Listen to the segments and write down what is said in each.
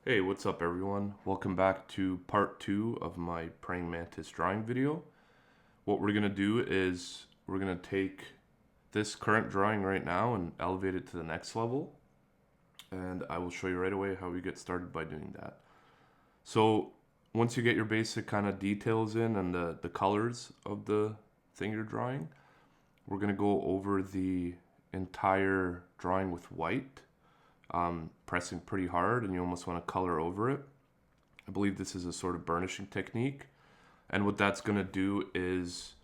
Hey, what's up everyone? Welcome back to part 2 of my praying mantis drawing video. What we're going to do is we're going to take this current drawing right now and elevate it to the next level. And I will show you right away how we get started by doing that. So once you get your basic kind of details in and the colors of the thing you're drawing, we're going to go over the entire drawing with white. Pressing pretty hard, and you almost want to color over it. I believe this is a sort of burnishing technique, and what that's going to do is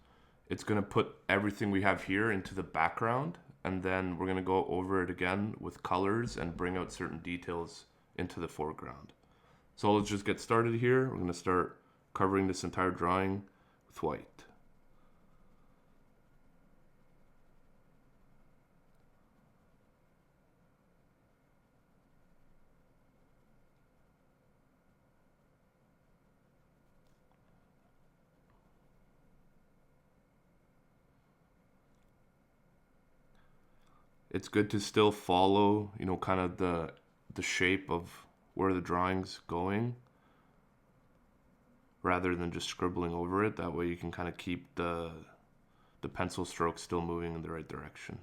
it's going to put everything we have here into the background, and then we're going to go over it again with colors and bring out certain details into the foreground. So let's just get started here. We're going to start covering this entire drawing with white. It's good to still follow, kind of the shape of where the drawing's going rather than just scribbling over it. That way you can kind of keep the pencil strokes still moving in the right direction.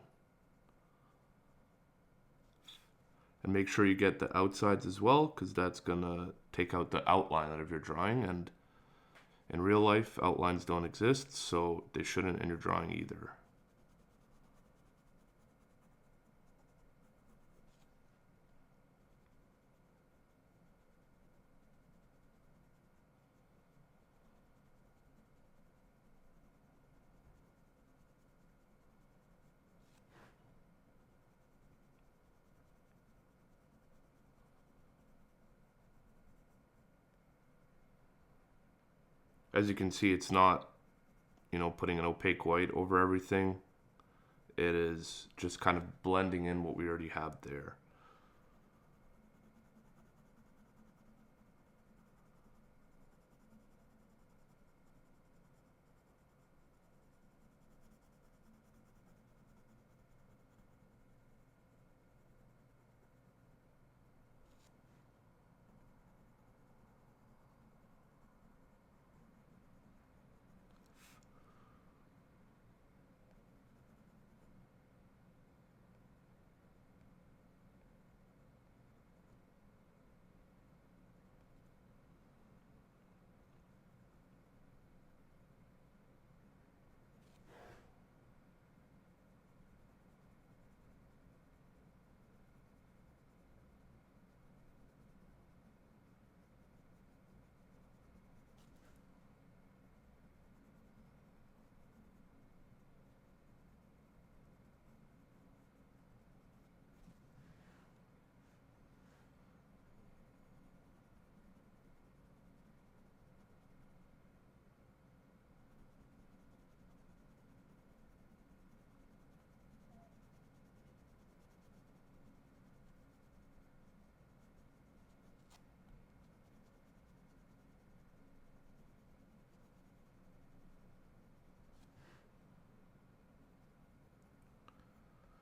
And make sure you get the outsides as well, because that's gonna take out the outline out of your drawing, and in real life outlines don't exist, so they shouldn't in your drawing either. As you can see, it's not, putting an opaque white over everything. It is just kind of blending in what we already have there.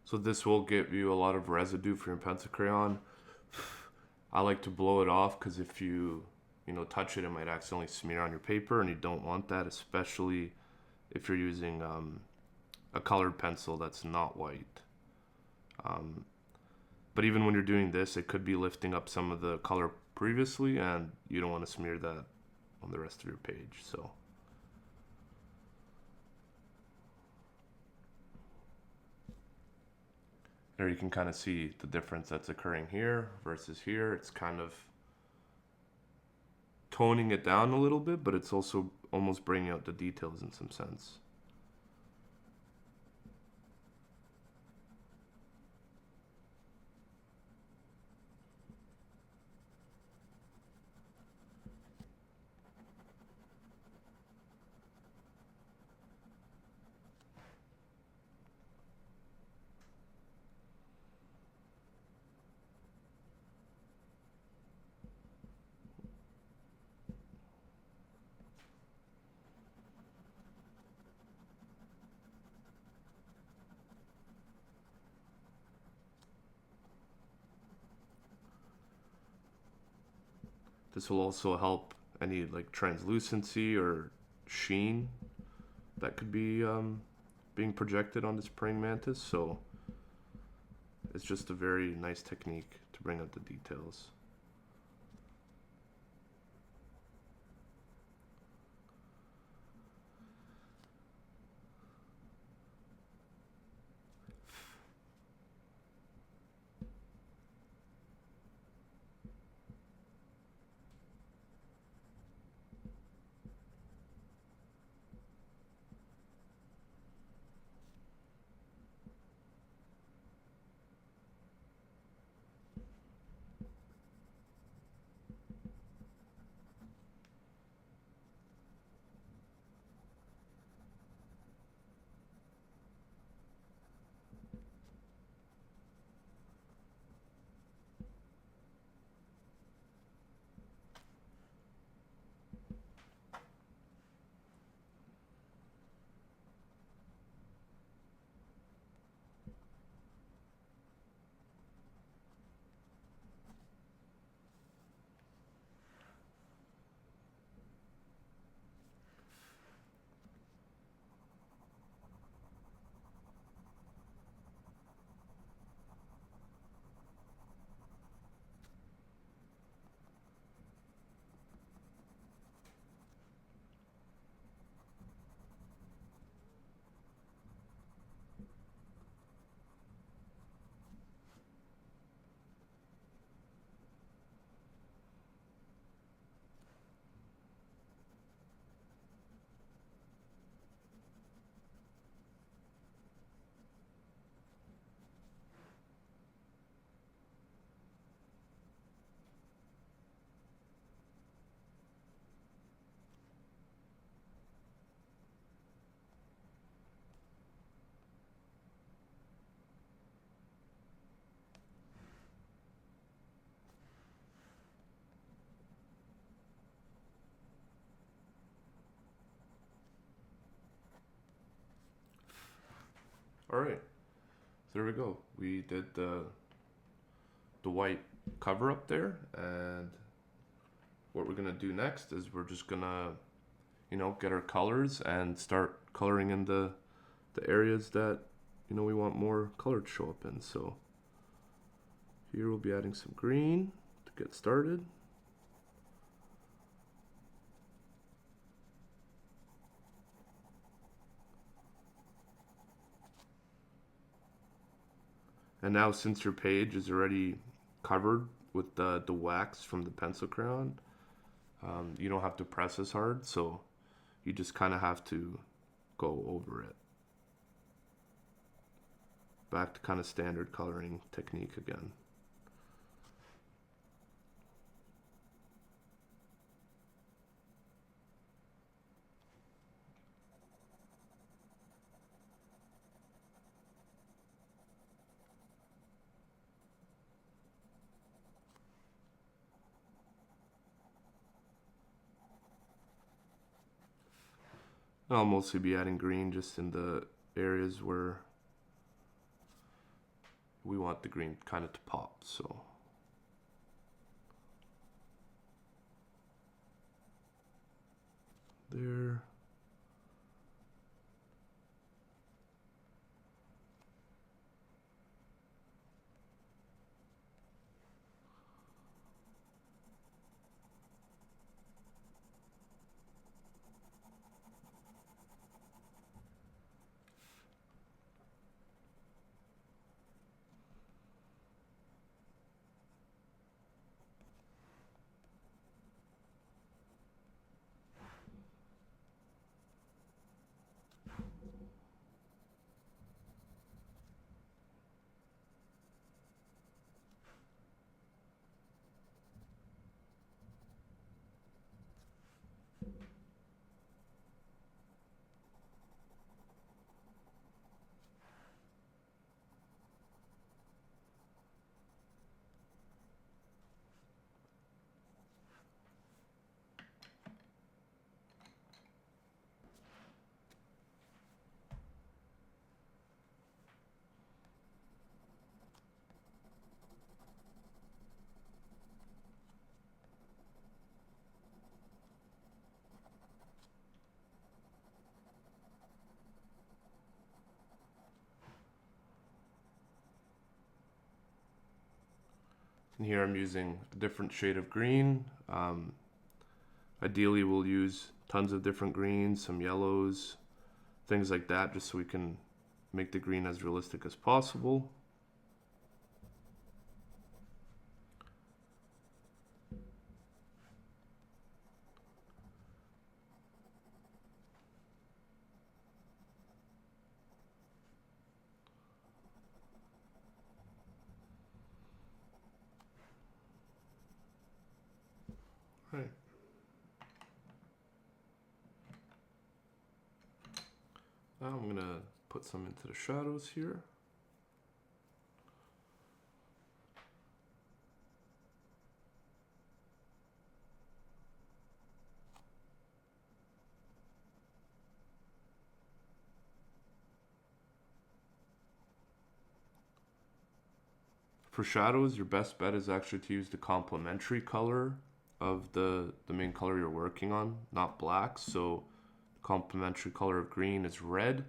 So this will give you a lot of residue for your pencil crayon. I like to blow it off because if you touch it, it might accidentally smear on your paper, and you don't want that, especially if you're using a colored pencil that's not white. But even when you're doing this, it could be lifting up some of the color previously, and you don't want to smear that on the rest of your page. So there you can kind of see the difference that's occurring here versus here. It's kind of toning it down a little bit, but it's also almost bringing out the details in some sense. This will also help any like translucency or sheen that could be being projected on this praying mantis. So it's just a very nice technique to bring out the details. All right, so there we go. We did the white cover up there, and what we're gonna do next is we're just gonna, get our colors and start coloring in the areas that we want more color to show up in. So here we'll be adding some green to get started. And now, since your page is already covered with the wax from the pencil crayon, you don't have to press as hard, so you just kind of have to go over it. Back to kind of standard coloring technique again. I'll mostly be adding green just in the areas where we want the green kind of to pop. So there. And here I'm using a different shade of green. Ideally we'll use tons of different greens, some yellows, things like that, just so we can make the green as realistic as possible. Right. Now I'm gonna put some into the shadows here. For shadows, your best bet is actually to use the complementary color of the main color you're working on, not black. So the complementary color of green is red.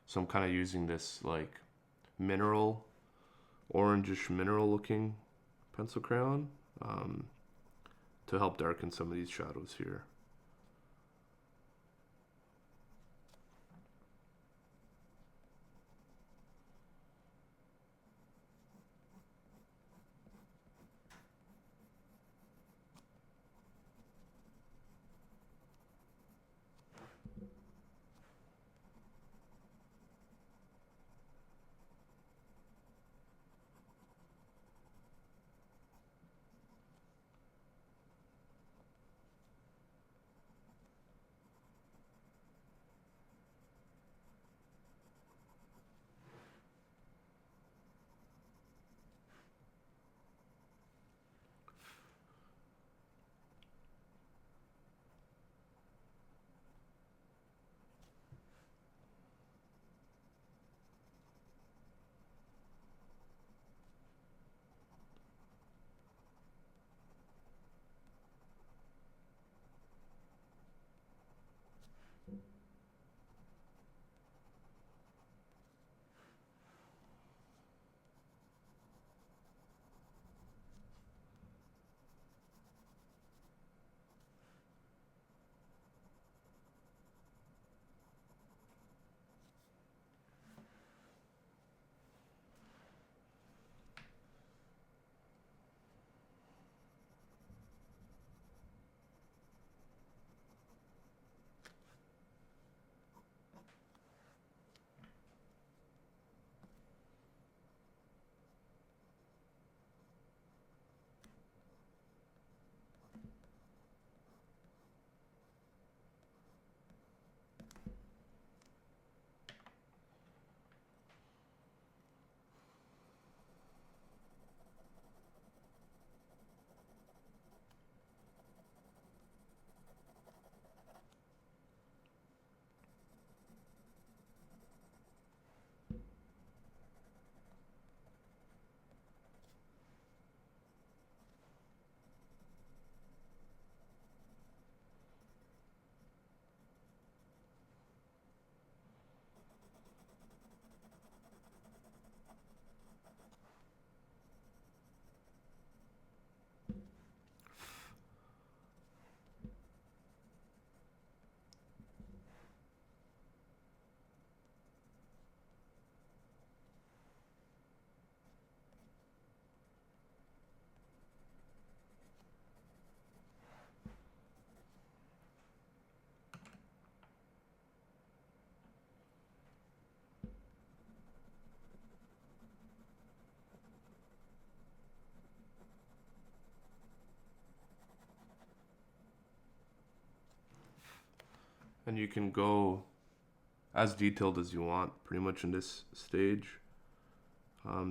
So I'm kind of using this like mineral, orangish mineral looking pencil crayon to help darken some of these shadows here. And you can go as detailed as you want pretty much in this stage.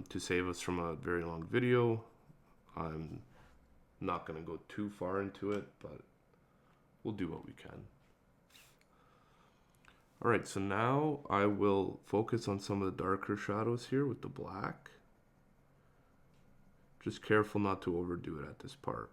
To save us from a very long video, I'm not going to go too far into it, but we'll do what we can. Alright, so now I will focus on some of the darker shadows here with the black. Just careful not to overdo it at this part.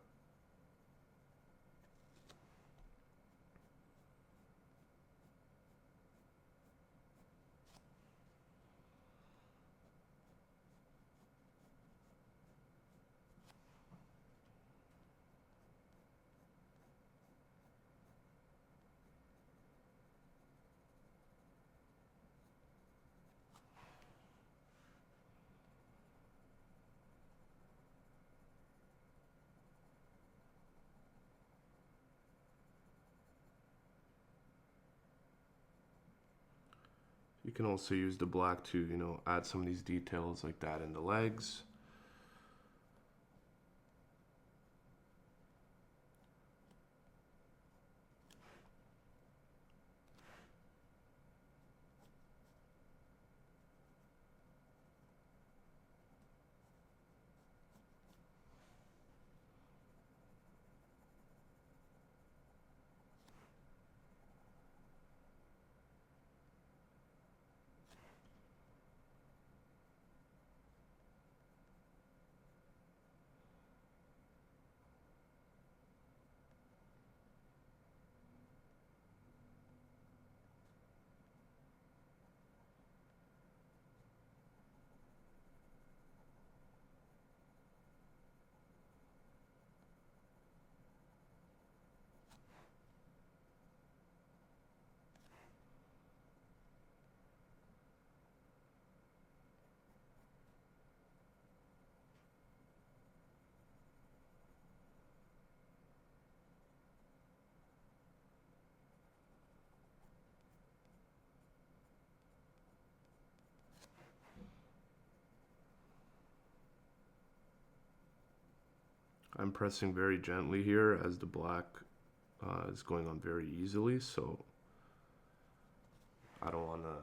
can also use the black to, you know, add some of these details like that in the legs. I'm pressing very gently here as the black is going on very easily, so I don't want to,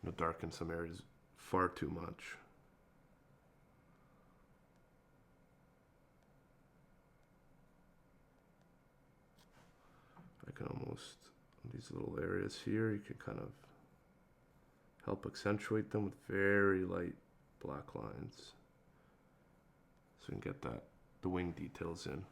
you know, darken some areas far too much. I can almost, these little areas here, you can kind of help accentuate them with very light black lines, so you can get that, the wing details in.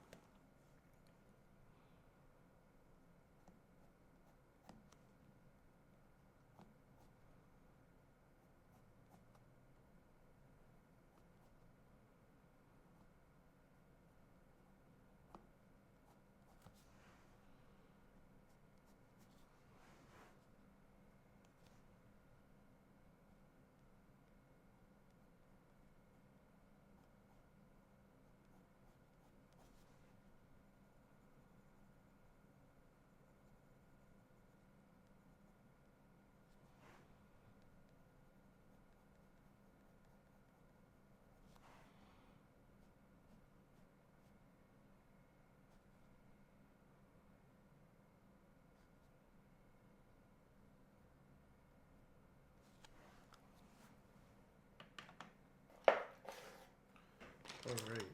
Alright,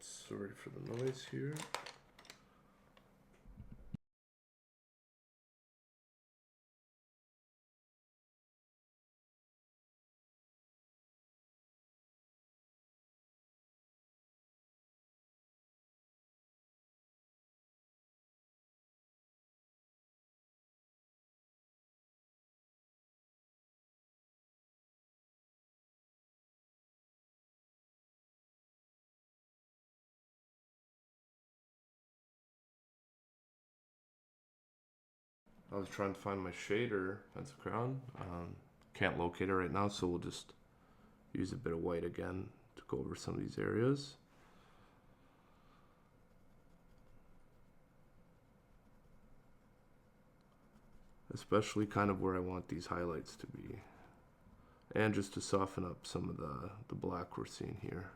sorry for the noise here. I was trying to find my shader, that's a crown. Can't locate it right now, so we'll just use a bit of white again to go over some of these areas. Especially kind of where I want these highlights to be. And just to soften up some of the black we're seeing here.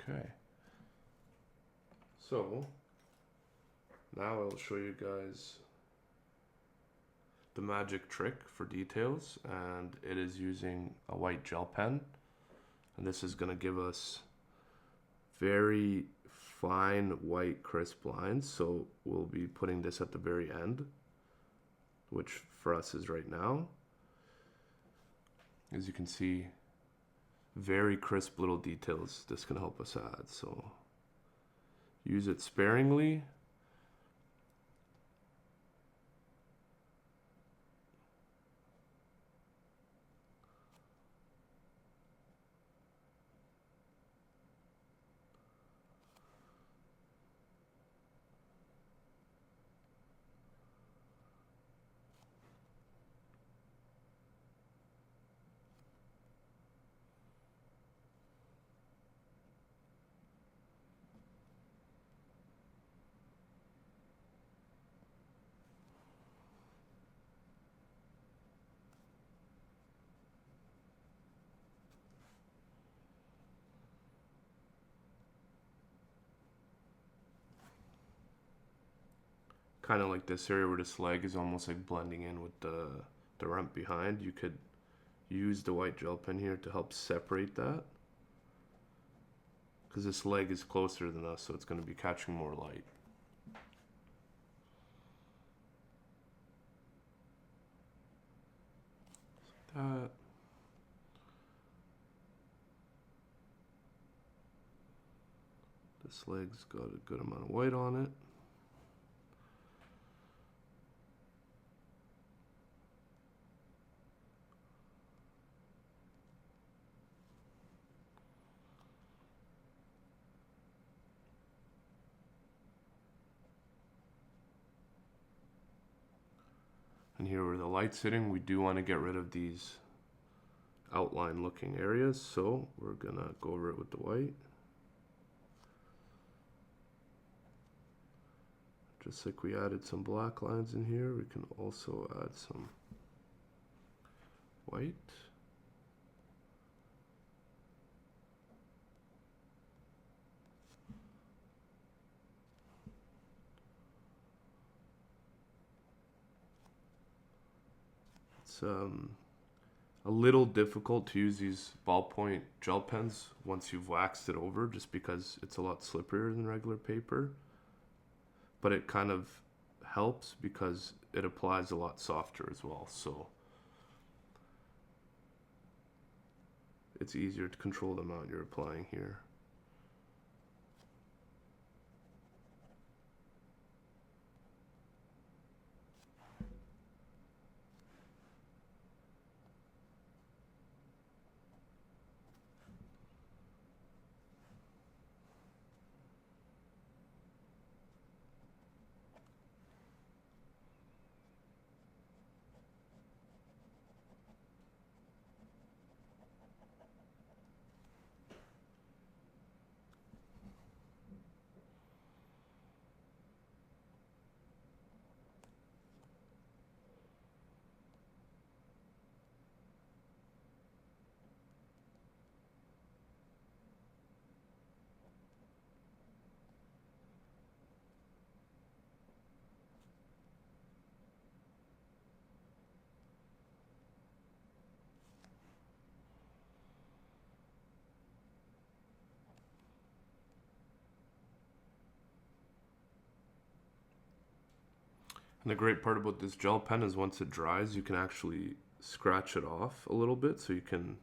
Okay. So, now I'll show you guys the magic trick for details, and it is using a white gel pen, and this is going to give us very fine white crisp lines. So we'll be putting this at the very end, which for us is right now. As you can see, very crisp little details this can help us add, so use it sparingly. kind of like this area where this leg is almost like blending in with the rump behind, you could use the white gel pen here to help separate that, because this leg is closer than us, so it's going to be catching more light. That. This leg's got a good amount of white on it. And here where the light's sitting, we do want to get rid of these outline looking areas, so we're gonna go over it with the white. Just like we added some black lines in here, we can also add some white. It's a little difficult to use these ballpoint gel pens once you've waxed it over, just because it's a lot slipperier than regular paper. But it kind of helps because it applies a lot softer as well, so it's easier to control the amount you're applying here. And the great part about this gel pen is once it dries, you can actually scratch it off a little bit, so you can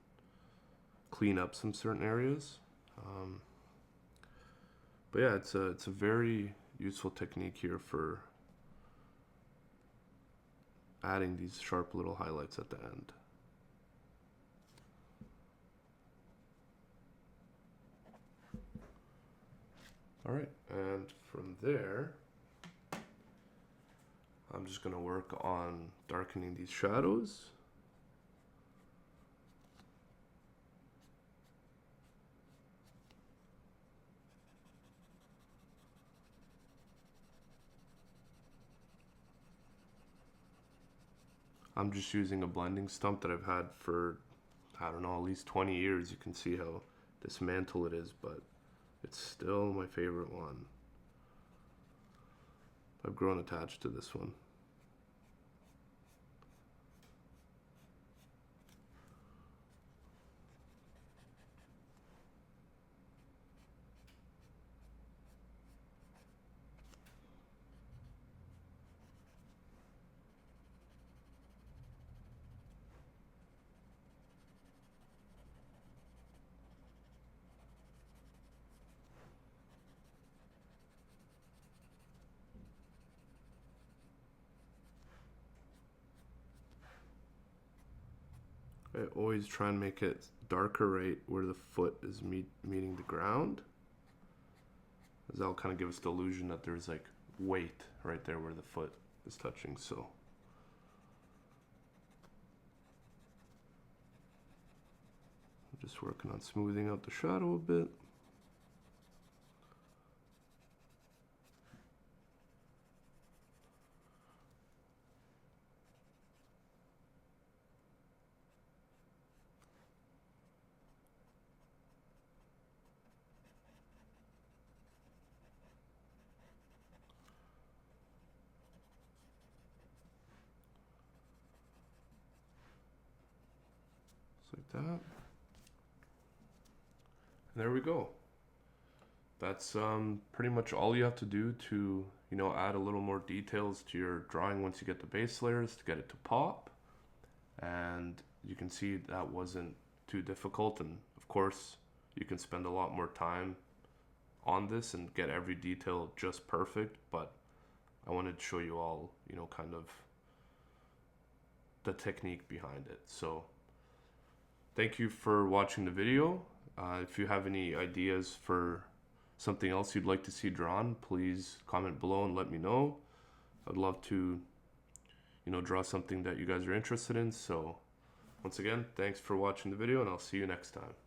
clean up some certain areas. But yeah, it's a very useful technique here for adding these sharp little highlights at the end. All right, and from there, I'm just going to work on darkening these shadows. I'm just using a blending stump that I've had for, I don't know, at least 20 years. You can see how dismantled it is, but it's still my favorite one. I've grown attached to this one. I always try and make it darker right where the foot is meeting the ground, as that'll kind of give us the illusion that there's like weight right there where the foot is touching. So I'm just working on smoothing out the shadow a bit. Just like that. And there we go. That's pretty much all you have to do to, you know, add a little more details to your drawing once you get the base layers to get it to pop. And you can see that wasn't too difficult, and of course you can spend a lot more time on this and get every detail just perfect, but I wanted to show you all, you know, kind of the technique behind it. So thank you for watching the video. If you have any ideas for something else you'd like to see drawn, please comment below and let me know. I'd love to, you know, draw something that you guys are interested in. So once again, thanks for watching the video, and I'll see you next time.